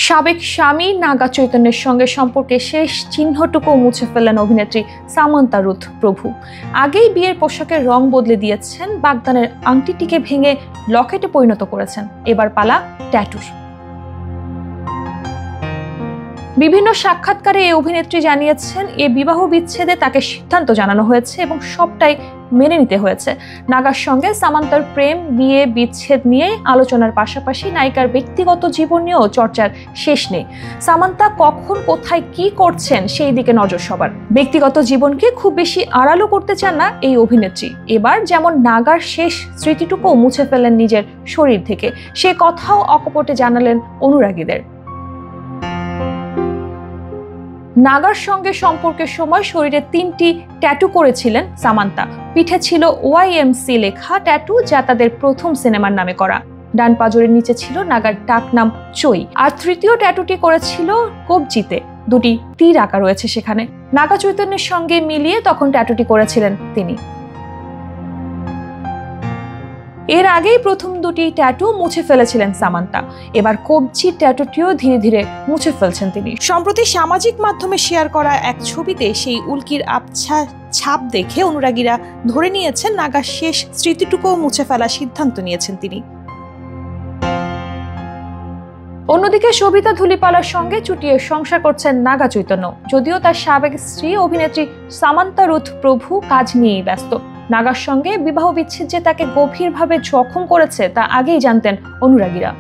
সাবেক স্বামী নাগা চৈতন্যের সঙ্গে সম্পর্কে শেষ চিহ্নটুকু মুছে ফেললেন অভিনেত্রী সামান্তা রুথ প্রভু। আগেই বিয়ের পোশাকের রং বদলে দিয়েছেন, বাগদানের আংটিটিকে ভেঙে লকেটে পরিণত করেছেন। এবার পালা ট্যাটুর। বিভিন্ন সাক্ষাৎকারে এই অভিনেত্রী জানিয়েছেন, এ বিবাহ বিচ্ছেদে তাকে সিদ্ধান্ত জানানো হয়েছে এবং সবটাই মেনে নিতে হয়েছে। নাগার সঙ্গে সামান্তার প্রেম, বিয়ে, বিচ্ছেদ নিয়ে আলোচনার পাশাপাশি নায়িকার ব্যক্তিগত জীবন নিয়েও চর্চার শেষ নেই। সামান্তা কখন কোথায় কি করছেন সেই দিকে নজর সবার। ব্যক্তিগত জীবনকে খুব বেশি আড়ালো করতে চান না এই অভিনেত্রী। এবার যেমন নাগার শেষ স্মৃতিটুকু মুছে ফেলেন নিজের শরীর থেকে, সে কথাও অকপটে জানালেন অনুরাগীদের। নাগার সঙ্গে সম্পর্কের সময় শরীরে 3টি ট্যাটু করেছিলেন সামান্তা। পিঠে ছিল YMC লেখা ট্যাটু, যা তাদের প্রথম সিনেমার নামে করা। ডান পাজরের নিচে ছিল নাগার ডাকনাম চই। আর তৃতীয় ট্যাটুটি করেছিল কবজিতে, 2টি তীর আঁকা রয়েছে সেখানে। নাগা চৈতন্যের সঙ্গে মিলিয়ে তখন ট্যাটুটি করেছিলেন তিনি। এর আগেই প্রথম 2টি ট্যাটু মুছে ফেলেছিলেন সামান্তা। এবার কবজির ট্যাটুটিও ধীরে ধীরে মুছে ফেলছেন তিনি। সম্প্রতি সামাজিক মাধ্যমে শেয়ার করা এক ছবিতে সেই উল্কির আবছা ছাপ দেখে অনুরাগীরা ধরে নিয়েছেন নাগার শেষ স্মৃতিটুকুও মুছে ফেলার সিদ্ধান্ত নিয়েছেন তিনি। অন্যদিকে সবিতা ধুলিপালার সঙ্গে চুটিয়ে সংসার করছেন নাগা চৈতন্য। যদিও তার সাবেক স্ত্রী অভিনেত্রী সামান্তা রুথ প্রভু কাজ নিয়েই ব্যস্ত। নাগার সঙ্গে বিবাহ বিচ্ছেদ যে তাকে গভীরভাবে জখম করেছে তা আগেই জানতেন অনুরাগীরা।